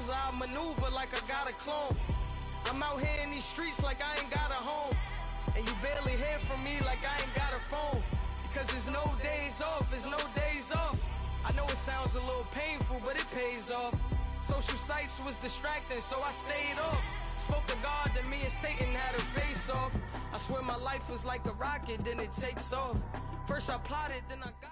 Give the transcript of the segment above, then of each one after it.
skills, I maneuver like I got a clone. I'm out here in these streets like I ain't got a home. And you barely hear from me like I ain't got a phone. Because there's no days off, there's no days off. I know it sounds a little painful, but it pays off. Social sites was distracting, so I stayed off. Spoke to God, then me and Satan had a face off. I swear my life was like a rocket, then it takes off. First I plotted, then I got it.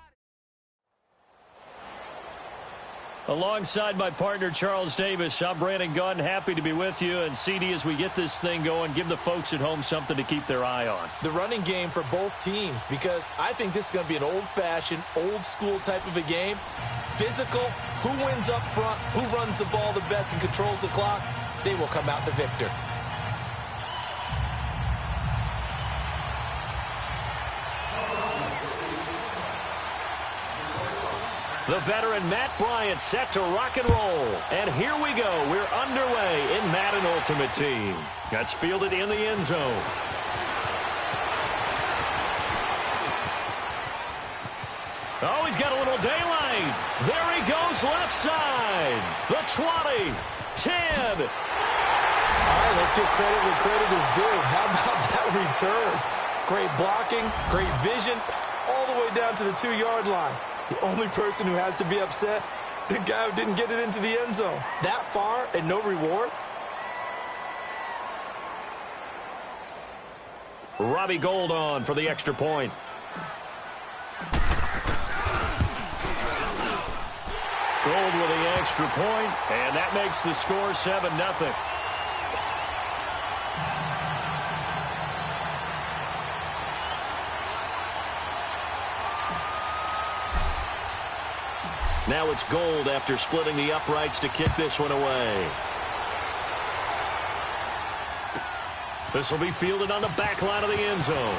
Alongside my partner, Charles Davis, I'm Brandon Gunn. Happy to be with you. And, CD, as we get this thing going, give the folks at home something to keep their eye on. The running game for both teams, because I think this is going to be an old-fashioned, old-school type of a game. Physical, who wins up front, who runs the ball the best and controls the clock, they will come out the victor. The veteran Matt Bryant set to rock and roll. And here we go. We're underway in Madden Ultimate Team. That's fielded in the end zone. Oh, he's got a little daylight. There he goes left side. The 20, 10. All right, let's give credit where credit is due. How about that return? Great blocking, great vision, all the way down to the 2-yard line. The only person who has to be upset, the guy who didn't get it into the end zone. That far and no reward? Robbie Gould on for the extra point. Gould with the extra point, and that makes the score 7-0. Now it's Gould after splitting the uprights to kick this one away. This will be fielded on the back line of the end zone.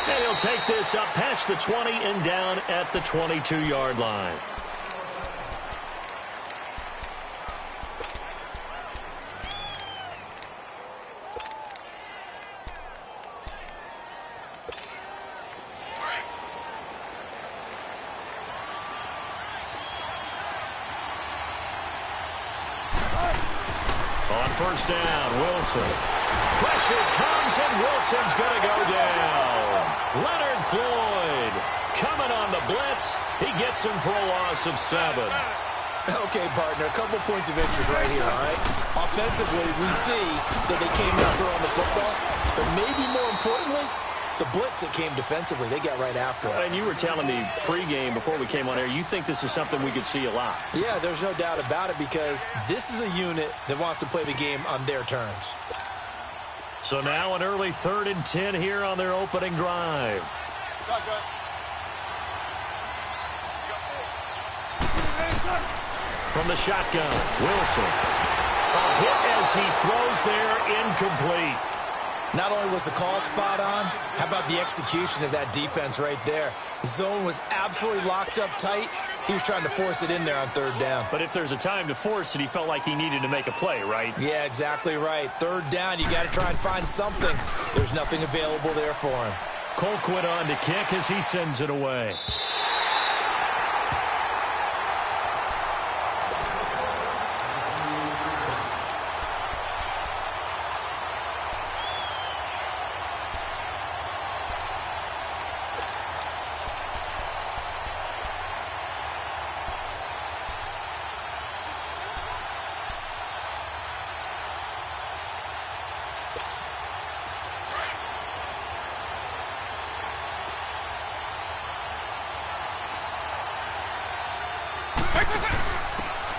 And he'll take this up past the 20 and down at the 22-yard line. On first down, Wilson. Pressure comes, and Wilson's going to go down. Leonard Floyd coming on the blitz. He gets him for a loss of 7. Okay, partner, a couple points of interest right here, all right? Offensively, we see that they came out throwing the football, but maybe more importantly, the blitz that came defensively, they got right after it. And you were telling me pregame before we came on air, you think this is something we could see a lot. Yeah, there's no doubt about it, because this is a unit that wants to play the game on their terms. So now an early 3rd and 10 here on their opening drive. From the shotgun, Wilson. A hit as he throws there, incomplete. Not only was the call spot on, how about the execution of that defense right there? The zone was absolutely locked up tight. He was trying to force it in there on 3rd down. But if there's a time to force it, he felt like he needed to make a play, right? Yeah, exactly right. 3rd down, you got to try and find something. There's nothing available there for him. Colquitt on to kick as he sends it away.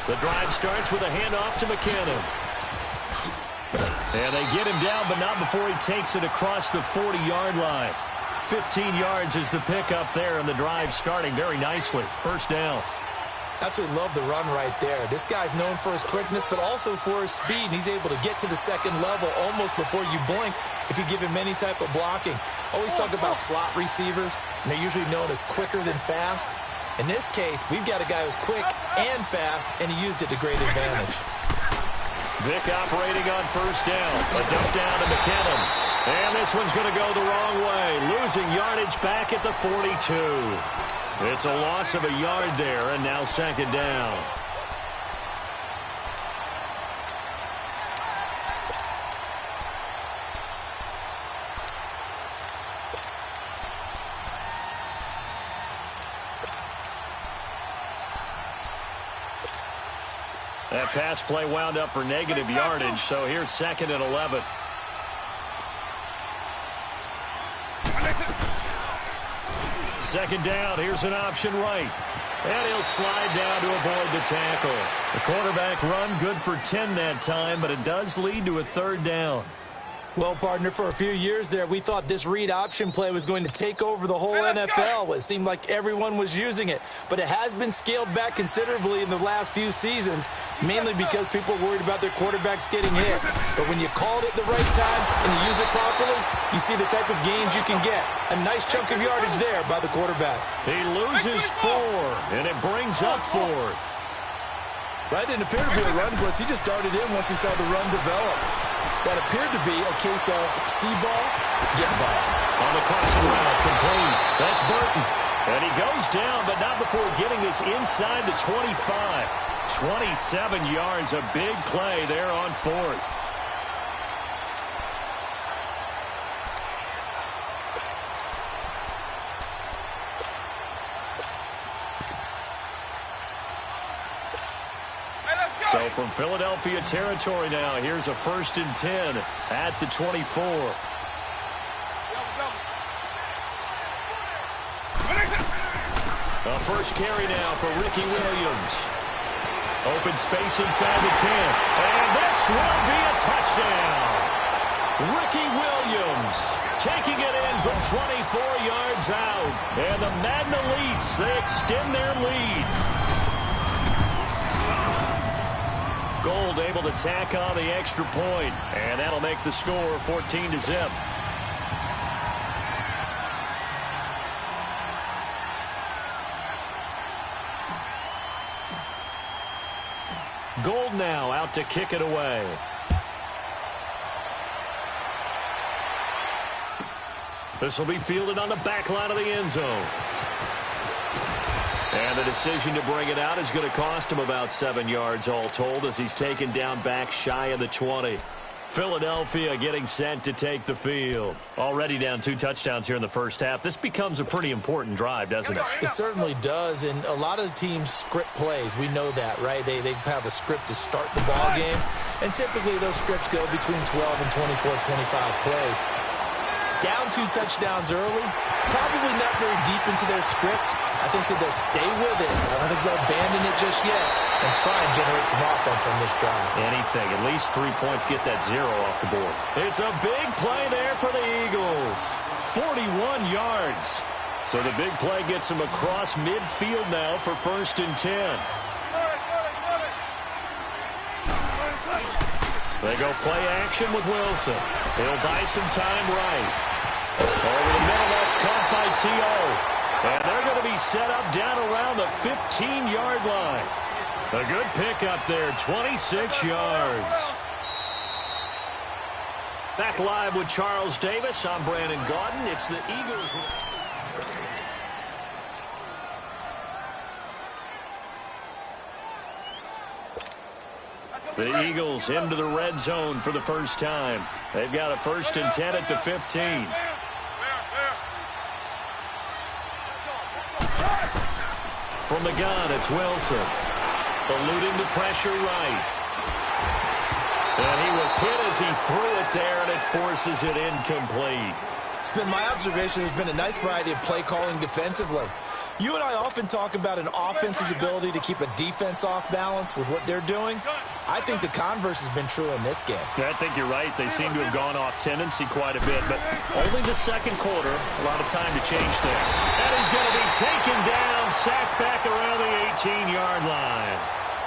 The drive starts with a handoff to McKinnon. And they get him down, but not before he takes it across the 40-yard line. 15 yards is the pickup there, and the drive starting very nicely. First down. Absolutely love the run right there. This guy's known for his quickness, but also for his speed. He's able to get to the second level almost before you blink if you give him any type of blocking. Always talk about slot receivers, and they're usually known as quicker than fast. In this case, we've got a guy who's quick and fast, and he used it to great advantage. Vick operating on first down. A dump down to McKinnon. And this one's going to go the wrong way. Losing yardage back at the 42. It's a loss of a yard there, and now second down. That pass play wound up for negative yardage, so here's 2nd and 11. Second down, here's an option right. And he'll slide down to avoid the tackle. The quarterback run good for 10 that time, but it does lead to a 3rd down. Well, partner, for a few years there, we thought this read option play was going to take over the whole NFL. It seemed like everyone was using it, but it has been scaled back considerably in the last few seasons, mainly because people are worried about their quarterbacks getting hit. But when you call it at the right time and you use it properly, you see the type of gains you can get. A nice chunk of yardage there by the quarterback. He loses 4, and it brings up 4th. That didn't appear to be a run blitz. He just darted in once he saw the run develop. That appeared to be a case of see ball, get ball. On the crossing route, complete. That's Burton. And he goes down, but not before getting us inside the 25. 27 yards, a big play there on 4th. So from Philadelphia territory now, here's a 1st and 10 at the 24. A first carry now for Ricky Williams. Open space inside the 10. And this will be a touchdown. Ricky Williams taking it in from 24 yards out. And the Magna Leafs, they extend their lead. Gold able to tack on the extra point, and that'll make the score 14-0. Gold now out to kick it away. This will be fielded on the back line of the end zone. And the decision to bring it out is going to cost him about 7 yards all told as he's taken down back shy of the 20. Philadelphia getting set to take the field. Already down 2 touchdowns here in the first half. This becomes a pretty important drive, doesn't it? It certainly does, and a lot of the teams script plays. We know that, right? They have a script to start the ball game, and typically those scripts go between 12 and 24, 25 plays. Down 2 touchdowns early, probably not very deep into their script. I think that they'll stay with it. I don't think they'll abandon it just yet and try and generate some offense on this drive. Anything. At least 3 points get that 0 off the board. It's a big play there for the Eagles. 41 yards. So the big play gets them across midfield now for 1st and 10. They go play action with Wilson. He'll buy some time right. Over the middle, that's caught by T.O. And they're going to be set up down around the 15-yard line. A good pickup there, 26 yards. Back live with Charles Davis. I'm Brandon Gaudin. It's the Eagles. The Eagles into the red zone for the first time. They've got a 1st and 10 at the 15. From the gun, it's Wilson. Eluding the pressure right. And he was hit as he threw it there, and it forces it incomplete. It's been my observation there's been a nice variety of play calling defensively. You and I often talk about an offense's ability to keep a defense off balance with what they're doing. I think the converse has been true in this game. Yeah, I think you're right. They seem to have gone off tendency quite a bit, but only the second quarter, a lot of time to change things. And he's going to be taken down, sacked back around the 18-yard line.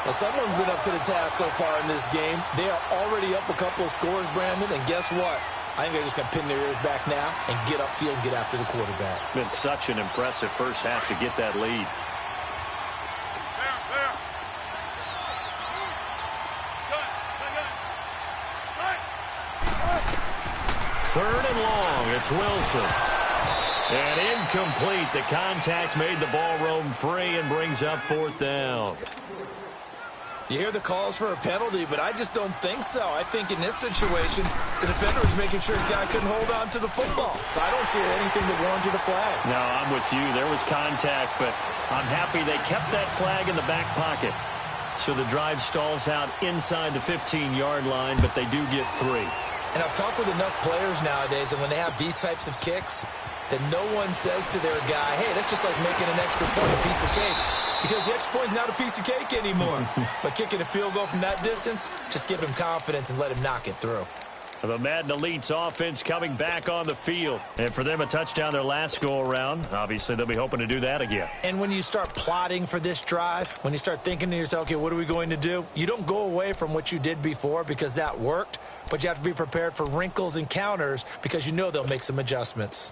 Well, someone's been up to the task so far in this game. They are already up a couple of scores, Brandon, and guess what? I think they're just going to pin their ears back now and get upfield and get after the quarterback. Been such an impressive first half to get that lead. Third and long, it's Wilson. And incomplete. The contact made the ball roam free and brings up 4th down. You hear the calls for a penalty, but I just don't think so. I think in this situation, the defender was making sure his guy couldn't hold on to the football. So I don't see anything that warranted a flag. No, I'm with you. There was contact, but I'm happy they kept that flag in the back pocket. So the drive stalls out inside the 15-yard line, but they do get 3. And I've talked with enough players nowadays, and when they have these types of kicks, that no one says to their guy, hey, that's just like making an extra point, a piece of cake. Because the extra point is not a piece of cake anymore. But kicking a field goal from that distance, just give him confidence and let him knock it through. The Madden Elites offense coming back on the field. And for them, a touchdown their last go-around. Obviously, they'll be hoping to do that again. And when you start plotting for this drive, when you start thinking to yourself, okay, what are we going to do? You don't go away from what you did before because that worked, but you have to be prepared for wrinkles and counters because you know they'll make some adjustments.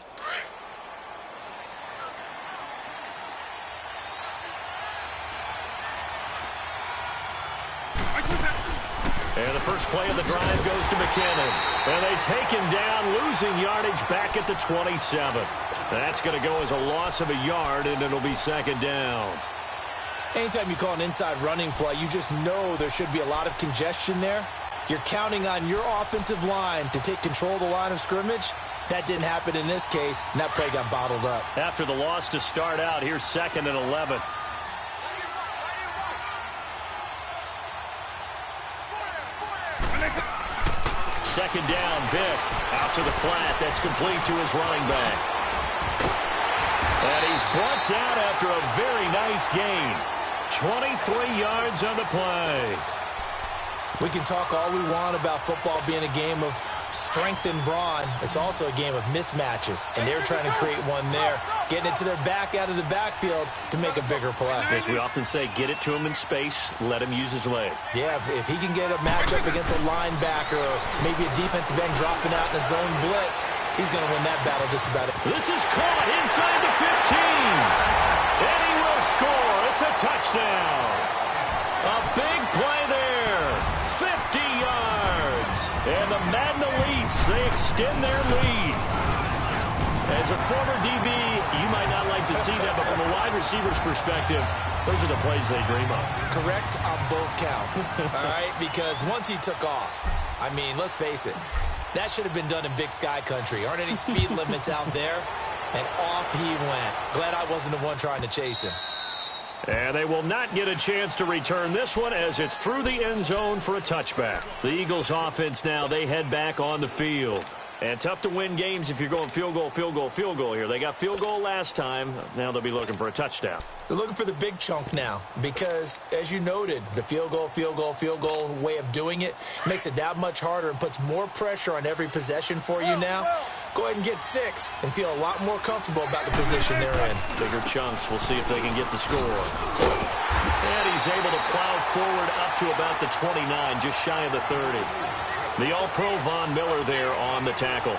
And the first play of the drive goes to McKinnon. And they take him down, losing yardage back at the 27. That's going to go as a loss of a yard, and it'll be second down. Anytime you call an inside running play, you just know there should be a lot of congestion there. You're counting on your offensive line to take control of the line of scrimmage. That didn't happen in this case, and that play got bottled up. After the loss to start out, here's 2nd and 11. Second down, Vick. Out to the flat. That's complete to his running back. And he's brought down after a very nice gain. 23 yards on the play. We can talk all we want about football being a game of strength and brawn. It's also a game of mismatches, and they're trying to create one there, getting it to their back out of the backfield to make a bigger play. As we often say, get it to him in space, let him use his leg. Yeah, if he can get a matchup against a linebacker or maybe a defensive end dropping out in a zone blitz, he's going to win that battle just about it. This is caught inside the 15. And he will score. It's a touchdown. A big play there. 50 yards. And the Madden Elites, they extend their lead. As a former DB, you might not like to see that, but from a wide receiver's perspective, those are the plays they dream of. Correct on both counts, all right? Because once he took off, I mean, let's face it, that should have been done in Big Sky Country. Aren't any speed limits out there? And off he went. Glad I wasn't the one trying to chase him. And they will not get a chance to return this one as it's through the end zone for a touchback. The Eagles offense now, they head back on the field. And tough to win games if you're going field goal, field goal, field goal here. They got field goal last time. Now they'll be looking for a touchdown. They're looking for the big chunk now because, as you noted, the field goal way of doing it makes it that much harder and puts more pressure on every possession for you now. Go ahead and get 6 and feel a lot more comfortable about the position they're in. Bigger chunks. We'll see if they can get the score. And he's able to plow forward up to about the 29, just shy of the 30. The All-Pro Von Miller there on the tackle.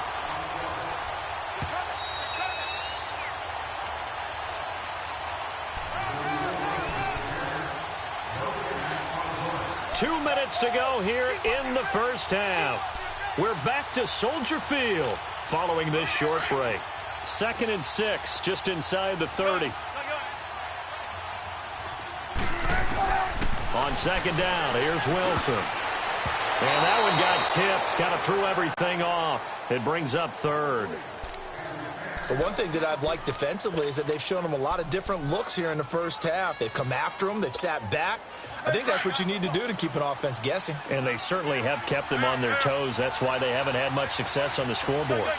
Two minutes to go here in the first half. We're back to Soldier Field following this short break. 2nd and 6, just inside the 30. On 2nd down, here's Wilson. And that one got tipped, kind of threw everything off. It brings up 3rd. But one thing that I've liked defensively is that they've shown them a lot of different looks here in the first half. They've come after them. They've sat back. I think that's what you need to do to keep an offense guessing. And they certainly have kept them on their toes. That's why they haven't had much success on the scoreboard.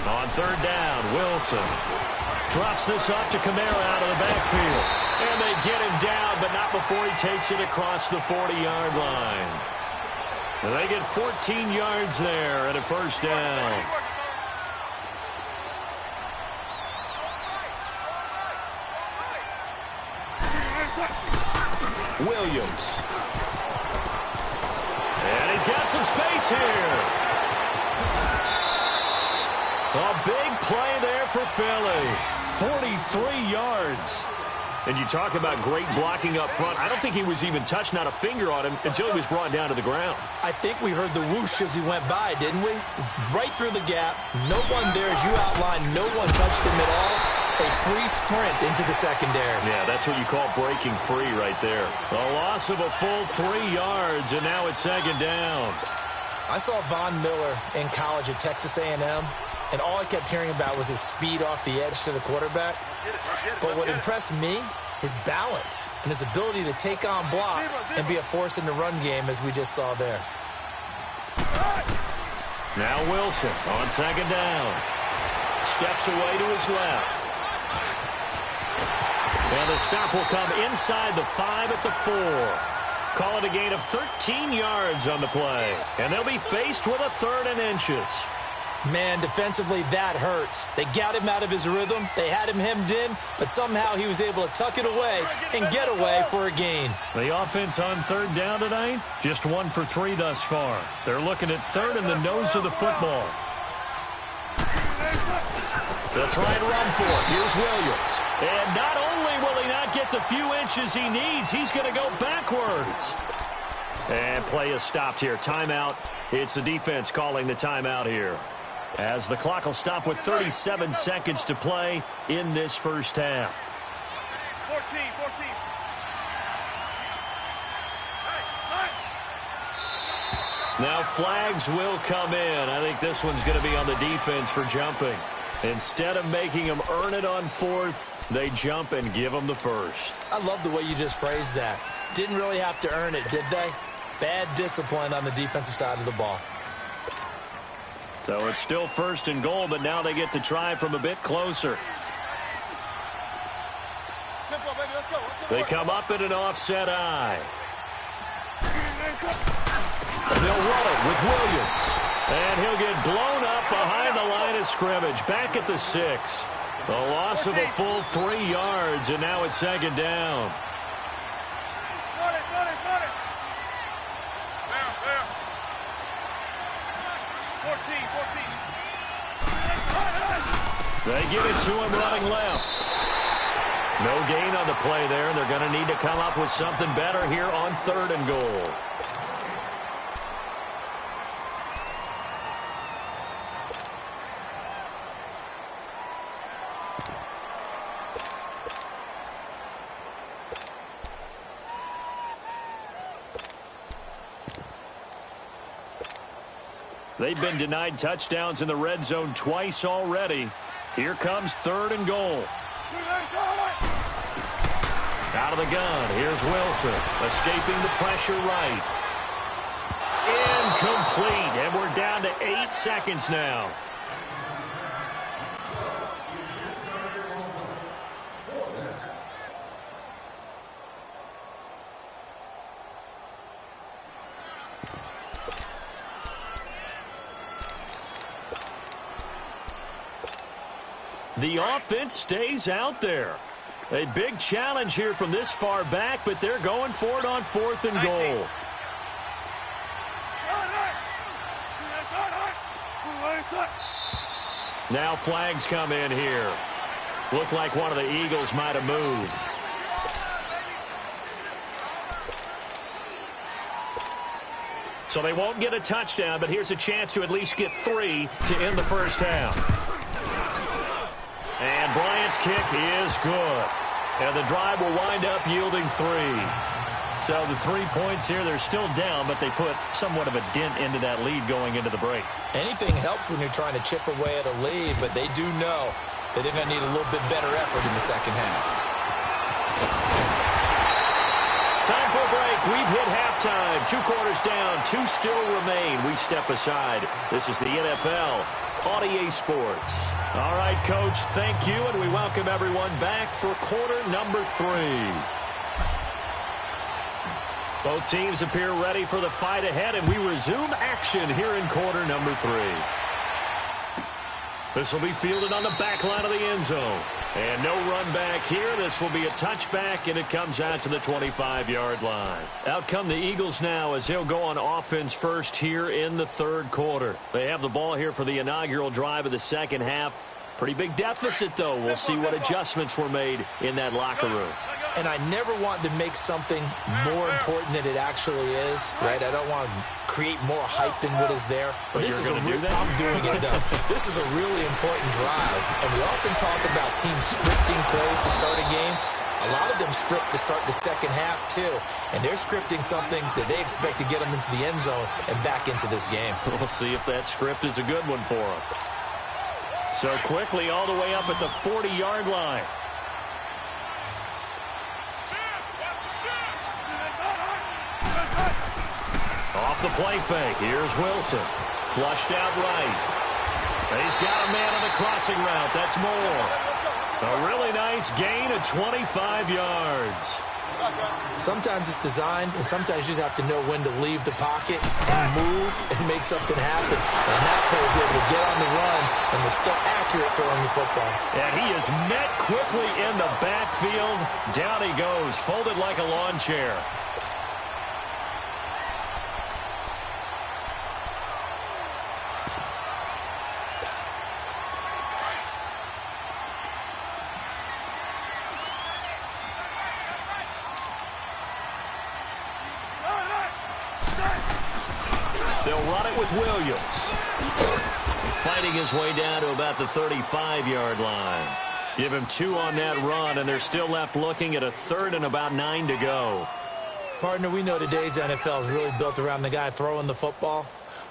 On 3rd down, Wilson drops this off to Kamara out of the backfield. And they get him down, but not before he takes it across the 40-yard line. And they get 14 yards there at a first down. Williams. And he's got some space here. A big play there for Philly. 43 yards. And you talk about great blocking up front. I don't think he was even touched, not a finger on him, until he was brought down to the ground. I think we heard the whoosh as he went by, didn't we? Right through the gap. No one there, as you outlined. No one touched him at all. A free sprint into the secondary. Yeah, that's what you call breaking free right there. A loss of a full 3 yards, and now it's 2nd down. I saw Von Miller in college at Texas A&M, and all I kept hearing about was his speed off the edge to the quarterback. But what impressed me his balance and his ability to take on blocks and be a force in the run game, as we just saw there. Now Wilson on second down. Steps away to his left. And the stop will come inside the 5 at the 4. Call it a gain of 13 yards on the play. And they'll be faced with a 3rd and inches. Man, defensively, that hurts. They got him out of his rhythm. They had him hemmed in, but somehow he was able to tuck it away and get away for a gain. The offense on 3rd down tonight, just 1 for 3 thus far. They're looking at 3rd in the nose of the football. They'll try and run for it. Here's Williams. And not only will he not get the few inches he needs, he's going to go backwards. And play is stopped here. Timeout. It's the defense calling the timeout here, as the clock will stop with 37 seconds to play in this first half. 14. Now flags will come in. I think this one's going to be on the defense for jumping. Instead of making them earn it on 4th, they jump and give them the first. I love the way you just phrased that. Didn't really have to earn it, did they? Bad discipline on the defensive side of the ball. So it's still 1st and goal, but now they get to try from a bit closer. They come up in an offset eye. And they'll run it with Williams. And he'll get blown up behind the line of scrimmage, back at the 6. A loss of a full 3 yards, and now it's 2nd down. They give it to him running left. No gain on the play there, and they're going to need to come up with something better here on 3rd and goal. They've been denied touchdowns in the red zone twice already. Here comes 3rd and goal. Out of the gun, here's Wilson, escaping the pressure right. Incomplete, and we're down to 8 seconds now. The offense stays out there. A big challenge here from this far back, but they're going for it on 4th and goal. Now flags come in here. Looked like one of the Eagles might have moved. So they won't get a touchdown, but here's a chance to at least get 3 to end the first half. And Bryant's kick is good. And the drive will wind up yielding 3. So the 3 points here, they're still down, but they put somewhat of a dent into that lead going into the break. Anything helps when you're trying to chip away at a lead, but they do know that they're going to need a little bit better effort in the second half. Time for a break. We've hit halftime. 2 quarters down. 2 still remain. We step aside. This is the NFL on EA Sports. All right, Coach, thank you, and we welcome everyone back for quarter number 3. Both teams appear ready for the fight ahead, and we resume action here in quarter number 3. This will be fielded on the back line of the end zone. And no run back here. This will be a touchback, and it comes out to the 25-yard line. Out come the Eagles now as they'll go on offense first here in the 3rd quarter. They have the ball here for the inaugural drive of the second half. Pretty big deficit, though. We'll see what adjustments were made in that locker room. And I never want to make something more important than it actually is, right? I don't want to create more hype than what is there. But this is I'm doing it, though. This is a really important drive. And we often talk about teams scripting plays to start a game. A lot of them script to start the second half, too. And they're scripting something that they expect to get them into the end zone and back into this game. We'll see if that script is a good one for them. So quickly all the way up at the 40-yard line. Off the play fake, here's Wilson. Flushed out right. He's got a man on the crossing route. That's Moore. A really nice gain of 25 yards. Sometimes it's designed, and sometimes you just have to know when to leave the pocket and move and make something happen. And that player is able to get on the run and was still accurate throwing the football. And he is met quickly in the backfield. Down he goes, folded like a lawn chair. They'll run it with Williams. Fighting his way down to about the 35-yard line. Give him 2 on that run, and they're still left looking at a 3rd and about 9 to go. Partner, we know today's NFL is really built around the guy throwing the football.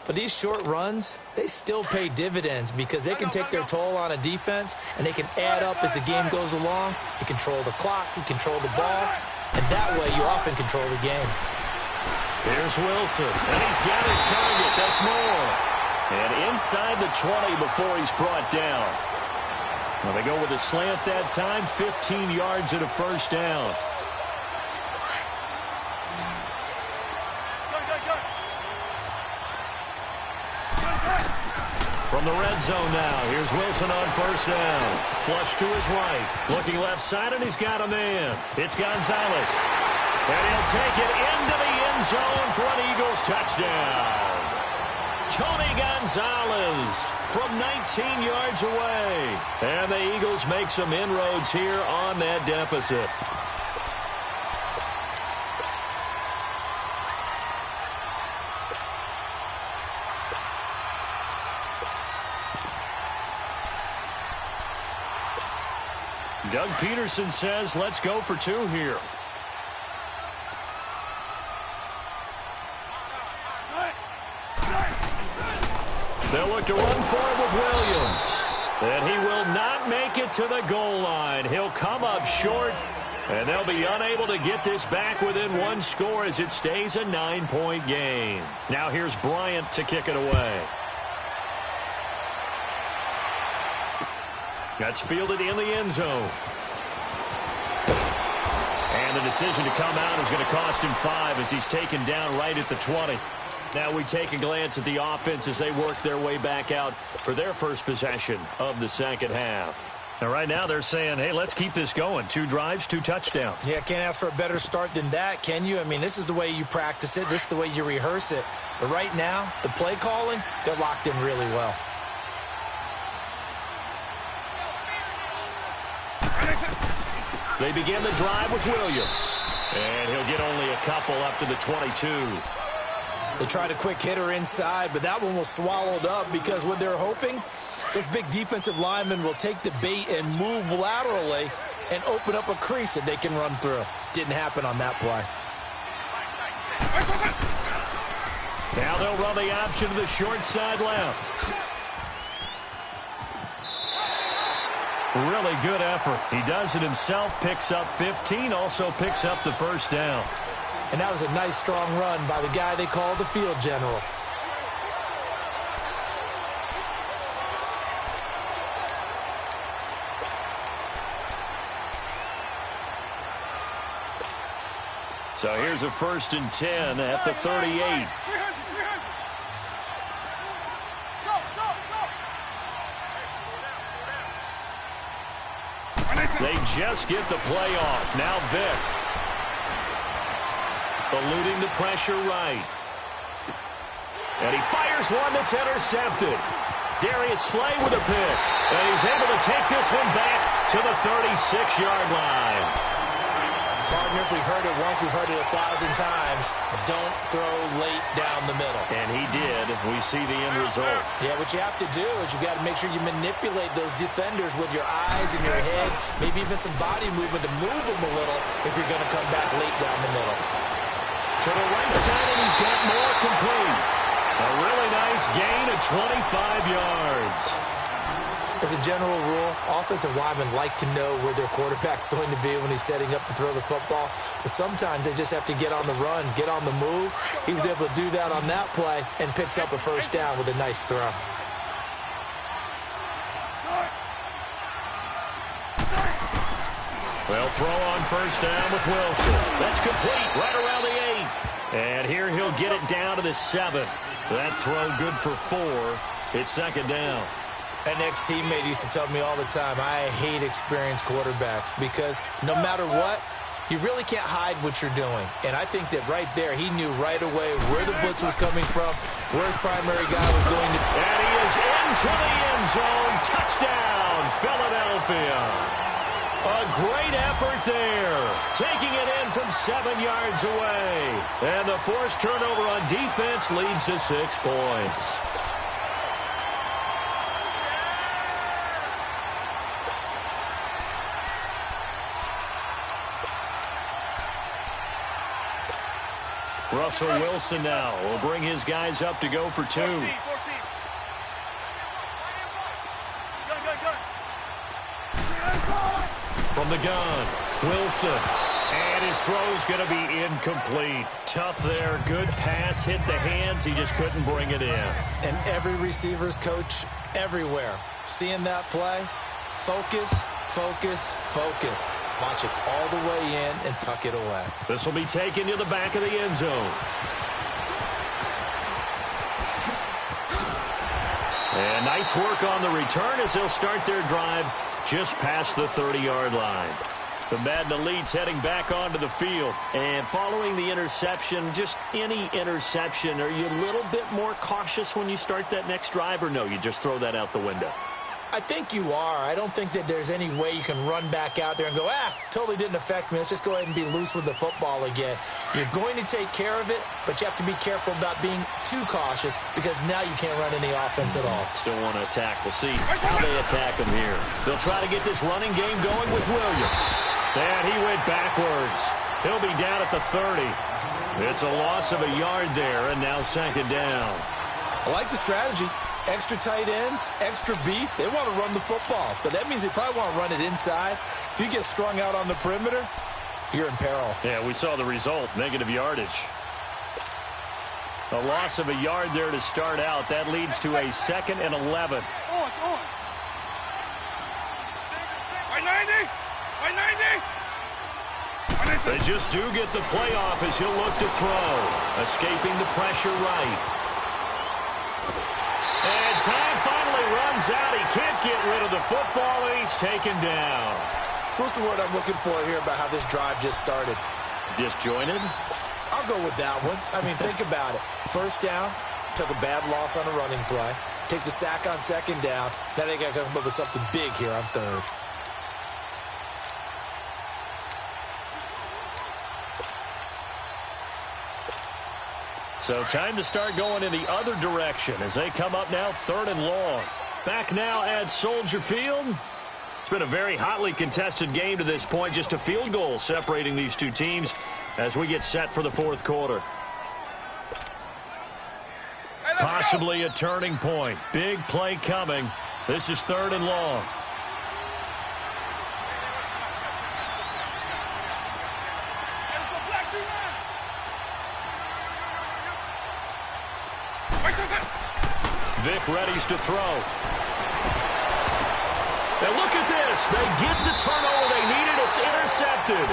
But these short runs, they still pay dividends because they can take their toll on a defense, and they can add up as the game goes along. You control the clock, you control the ball, and that way you often control the game. Here's Wilson, and he's got his target. That's Moore. And inside the 20 before he's brought down. Well, they go with a slant that time, 15 yards and a first down. From the red zone now, here's Wilson on first down. Flush to his right. Looking left side, and he's got a man. It's Gonzalez. And he'll take it into the end zone for an Eagles touchdown. Tony Gonzalez from 19 yards away. And the Eagles make some inroads here on that deficit. Doug Peterson says, let's go for 2 here. They'll look to run for it with Williams. And he will not make it to the goal line. He'll come up short, and they'll be unable to get this back within 1 score as it stays a 9-point game. Now here's Bryant to kick it away. That's fielded in the end zone. And the decision to come out is going to cost him 5 as he's taken down right at the 20. Now we take a glance at the offense as they work their way back out for their first possession of the second half. And right now they're saying, hey, let's keep this going. 2 drives, 2 touchdowns. Yeah, can't ask for a better start than that, can you? I mean, this is the way you practice it. This is the way you rehearse it. But right now, the play calling, they're locked in really well. They begin the drive with Williams. And he'll get only a couple up to the 22. They tried a quick hitter inside, but that one was swallowed up because what they're hoping, this big defensive lineman will take the bait and move laterally and open up a crease that they can run through. Didn't happen on that play. Now they'll run the option to the short side left. Really good effort. He does it himself, picks up 15, also picks up the first down. And that was a nice, strong run by the guy they call the field general. So here's a 1st and 10 at the 38. They just get the play off. Now Vick. Eluding the pressure right. And he fires one that's intercepted. Darius Slay with a pick. And he's able to take this one back to the 36-yard line. Partner, we've heard it once, we've heard it 1,000 times. Don't throw late down the middle. And he did. We see the end result. Yeah, what you have to do is you got to make sure you manipulate those defenders with your eyes and your head, maybe even some body movement to move them a little if you're going to come back late down the middle. To the right side, and he's got more complete. A really nice gain of 25 yards. As a general rule, offensive linemen like to know where their quarterback's going to be when he's setting up to throw the football. But sometimes they just have to get on the run, get on the move. He was able to do that on that play and picks up a first down with a nice throw. Well, throw on first down with Wilson. That's complete right around the 8. And here he'll get it down to the 7. That throw good for 4. It's second down. An ex-teammate used to tell me all the time, I hate experienced quarterbacks because no matter what, you really can't hide what you're doing. And I think that right there, he knew right away where the blitz was coming from, where his primary guy was going to. And he is into the end zone. Touchdown, Philadelphia. A great effort there, taking it in from 7 yards away. And the forced turnover on defense leads to 6 points. Russell Wilson now will bring his guys up to go for 2. 14. From the gun, Wilson. And his throw's going to be incomplete. Tough there. Good pass. Hit the hands. He just couldn't bring it in. And every receiver's coach everywhere. Seeing that play, focus, focus, focus. Watch it all the way in and tuck it away. This will be taken to the back of the end zone. And nice work on the return as they'll start their drive just past the 30-yard line. The Madden Elite's heading back onto the field. And following the interception, just any interception, are you a little bit more cautious when you start that next drive, or no, you just throw that out the window? I think you are. I don't think that there's any way you can run back out there and go, totally didn't affect me. Let's just go ahead and be loose with the football again. You're going to take care of it, but you have to be careful about being too cautious because now you can't run any offense at all. Still want to attack. We'll see how they attack him here. They'll try to get this running game going with Williams. And he went backwards. He'll be down at the 30. It's a loss of a yard there, and now second down. I like the strategy. Extra tight ends, extra beef. They want to run the football, but that means they probably want to run it inside. If you get strung out on the perimeter, you're in peril. Yeah, we saw the result, negative yardage. A loss of a yard there to start out. That leads to a 2nd and 11. They just do get the playoff as he'll look to throw. Escaping the pressure right. And time finally runs out. He can't get rid of the football, and he's taken down. So what's the word I'm looking for here about how this drive just started? Disjointed? I'll go with that one. I mean, think about it. First down, took a bad loss on a running play. Take the sack on second down. Now they got to come up with something big here on third. So time to start going in the other direction as they come up now 3rd and long. Back now at Soldier Field. It's been a very hotly contested game to this point. Just a field goal separating these two teams as we get set for the 4th quarter. Possibly a turning point. Big play coming. This is 3rd and long. Vic readies to throw. And look at this. They get the turnover they needed. It's intercepted.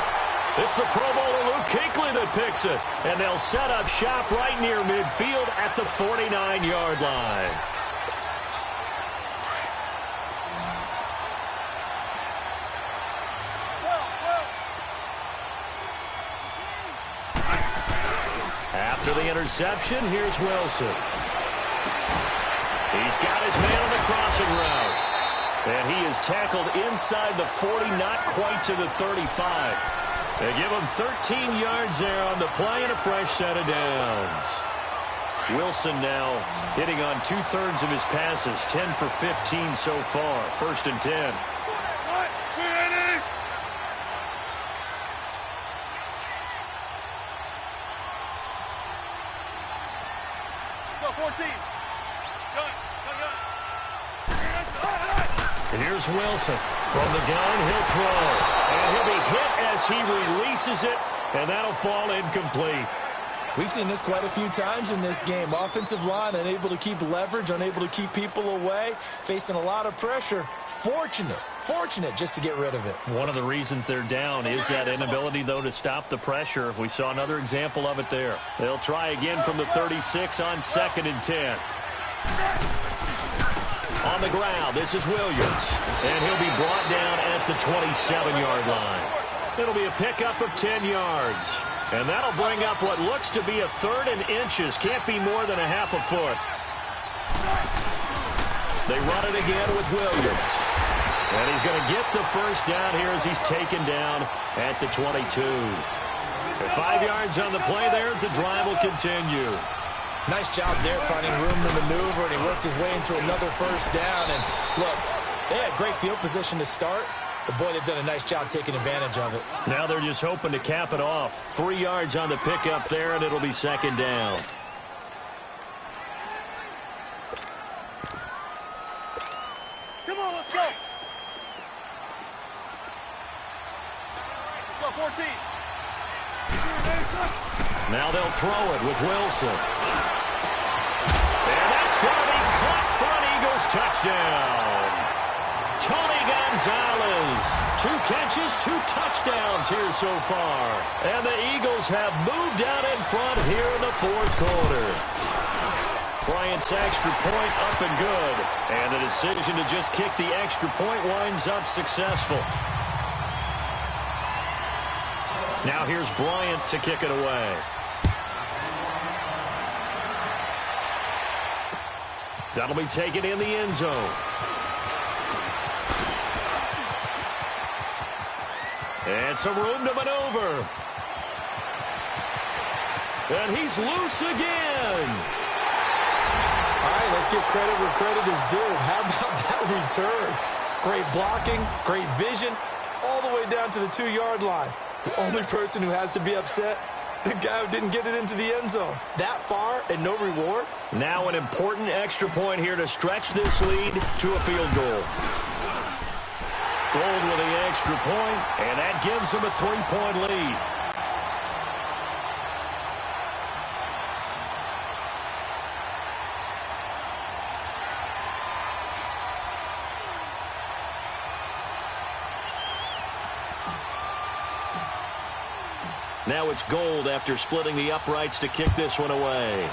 It's the Pro Bowler Luke Kuechly that picks it. And they'll set up shop right near midfield at the 49-yard line. After the interception, here's Wilson. He's got his man on the crossing route. And he is tackled inside the 40, not quite to the 35. They give him 13 yards there on the play and a fresh set of downs. Wilson now hitting on 2/3 of his passes, 10 for 15 so far. 1st and 10. Here's Wilson. From the gun, he'll throw. And he'll be hit as he releases it, and that'll fall incomplete. We've seen this quite a few times in this game. Offensive line unable to keep leverage, unable to keep people away, facing a lot of pressure. Fortunate just to get rid of it. One of the reasons they're down is that inability, though, to stop the pressure. We saw another example of it there. They'll try again from the 36 on 2nd and 10. On the ground, this is Williams. And he'll be brought down at the 27-yard line. It'll be a pickup of 10 yards. And that'll bring up what looks to be a 3rd and inches. Can't be more than a half a foot. They run it again with Williams. And he's going to get the first down here as he's taken down at the 22. 5 yards on the play there as the drive will continue. Nice job there finding room to maneuver, and he worked his way into another first down. And look, they had great field position to start. But, boy, they've done a nice job taking advantage of it. Now they're just hoping to cap it off. 3 yards on the pickup there, and it'll be 2nd down. Come on, let's go. Let's go, 14. Now they'll throw it with Wilson. And that's going to be caught for an Eagles touchdown. Tony Gonzalez. 2 catches, 2 touchdowns here so far. And the Eagles have moved out in front here in the 4th quarter. Bryant's extra point up and good. And the decision to just kick the extra point winds up successful. Now here's Bryant to kick it away. That'll be taken in the end zone. And some room to maneuver. And he's loose again. All right, let's give credit where credit is due. How about that return? Great blocking, great vision, all the way down to the 2-yard line. The only person who has to be upset, the guy who didn't get it into the end zone. That far and no reward. Now an important extra point here to stretch this lead to a field goal. Gold with the extra point, and that gives them a 3-point lead. Now it's Gold after splitting the uprights to kick this one away.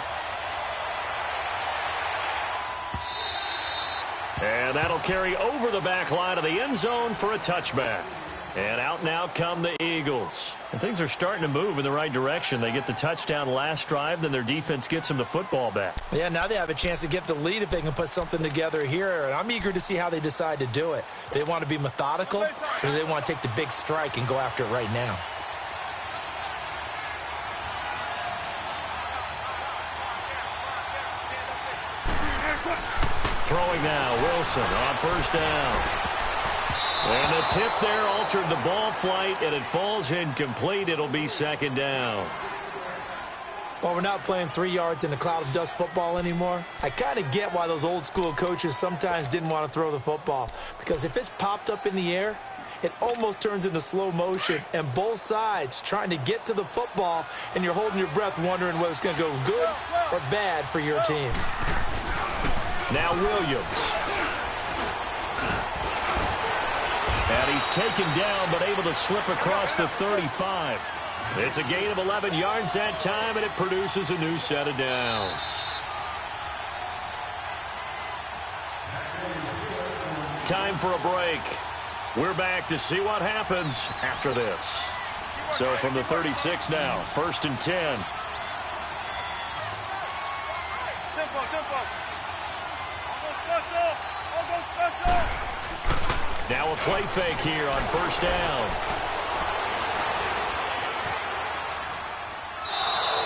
And that'll carry over the back line of the end zone for a touchback. And out now come the Eagles. And things are starting to move in the right direction. They get the touchdown last drive, then their defense gets them the football back. Yeah, now they have a chance to get the lead if they can put something together here. And I'm eager to see how they decide to do it. Do they want to be methodical, or do they want to take the big strike and go after it right now? Throwing now, Wilson on first down. And the tip there altered the ball flight, and it falls incomplete. It'll be 2nd down. Well, we're not playing 3 yards in a cloud of dust football anymore. I kind of get why those old school coaches sometimes didn't want to throw the football. Because if it's popped up in the air, it almost turns into slow motion. And both sides trying to get to the football, and you're holding your breath wondering whether it's going to go good or bad for your team. Now Williams. And he's taken down, but able to slip across the 35. It's a gain of 11 yards that time, and it produces a new set of downs. Time for a break. We're back to see what happens after this. So from the 36 now, 1st and 10. Now a play fake here on 1st down.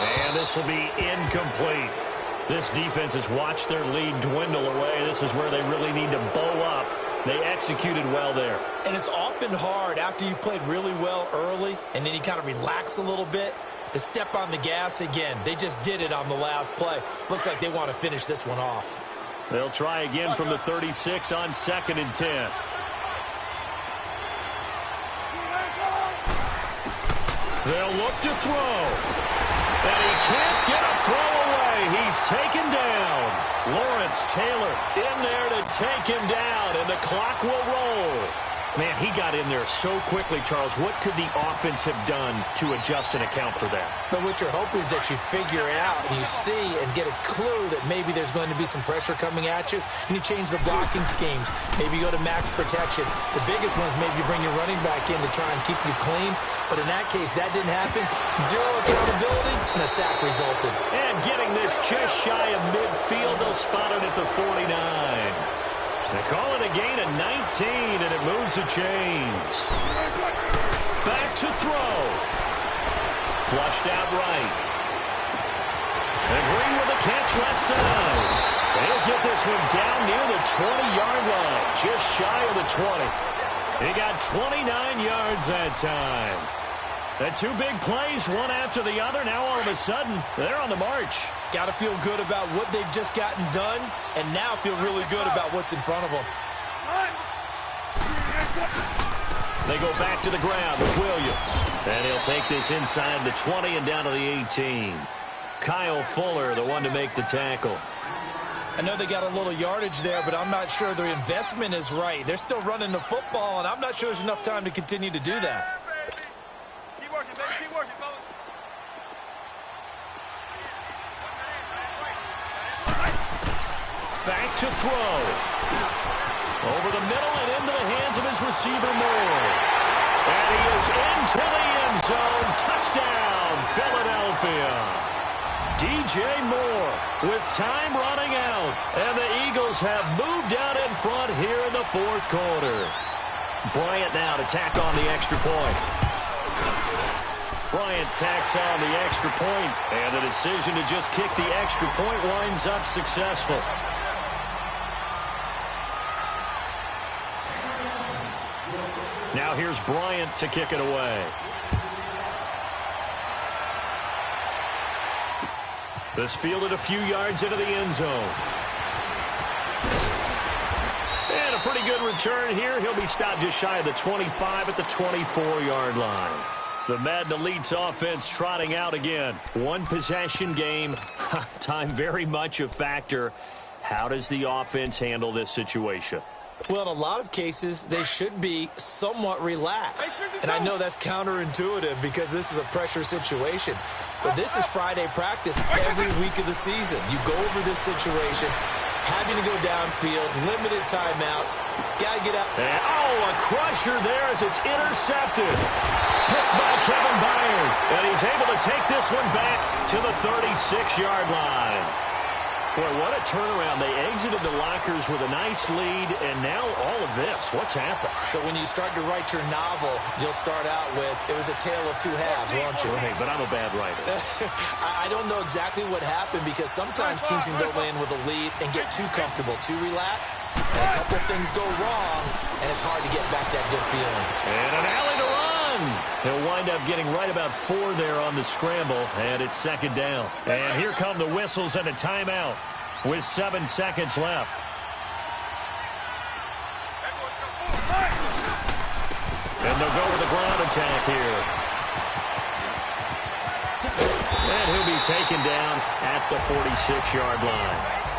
And this will be incomplete. This defense has watched their lead dwindle away. This is where they really need to bow up. They executed well there. And it's often hard after you've played really well early and then you kind of relax a little bit to step on the gas again. They just did it on the last play. Looks like they want to finish this one off. They'll try again from the 36 on 2nd and 10. They'll look to throw. And he can't get a throw away. He's taken down. Lawrence Taylor in there to take him down, and the clock will roll. Man, he got in there so quickly, Charles. What could the offense have done to adjust and account for that? But what you're hoping is that you figure it out and you see and get a clue that maybe there's going to be some pressure coming at you, and you change the blocking schemes. Maybe you go to max protection. The biggest one is maybe you bring your running back in to try and keep you clean. But in that case, that didn't happen. Zero accountability, and a sack resulted. And getting this just shy of midfield, they'll spot it at the 49. They call it a gain of 19, and it moves the chains. Back to throw. Flushed out right. And Green with a catch left side. They'll get this one down near the 20-yard line, just shy of the 20. He got 29 yards that time. The two big plays, one after the other. Now all of a sudden, they're on the march. Got to feel good about what they've just gotten done, and now feel really good about what's in front of them. They go back to the ground with Williams. And he'll take this inside the 20 and down to the 18. Kyle Fuller, the one to make the tackle. I know they got a little yardage there, but I'm not sure their investment is right. They're still running the football, and I'm not sure there's enough time to continue to do that. Keep working, baby. Keep working, fellas. Back to throw. Over the middle and into the hands of his receiver, Moore. And he is into the end zone. Touchdown, Philadelphia. DJ Moore with time running out. And the Eagles have moved out in front here in the fourth quarter. Bryant now to tack on the extra point. Bryant tacks on the extra point, and the decision to just kick the extra point winds up successful. Now here's Bryant to kick it away. This fielded a few yards into the end zone. And a pretty good return here. He'll be stopped just shy of the 25 at the 24-yard line. The Madden Elite's offense trotting out again. One possession game. Time very much a factor. How does the offense handle this situation? Well, in a lot of cases, they should be somewhat relaxed. And I know that's counterintuitive because this is a pressure situation. But this is Friday practice every week of the season. You go over this situation, having to go downfield, limited timeouts. Got to get out. And, a crusher there as it's intercepted. Picked by Kevin Byard. And he's able to take this one back to the 36-yard line. Boy, what a turnaround. They exited the lockers with a nice lead, and now all of this. What's happened? So when you start to write your novel, you'll start out with, it was a tale of two halves, won't you? Hey, but I'm a bad writer. I don't know exactly what happened because sometimes teams can go in with a lead and get too comfortable, too relaxed, and a couple of things go wrong, and it's hard to get back that good feeling. And an alley to run. He'll wind up getting right about 4 there on the scramble, and it's second down. And here come the whistles and a timeout with 7 seconds left. And they'll go with the ground attack here. And he'll be taken down at the 46-yard line.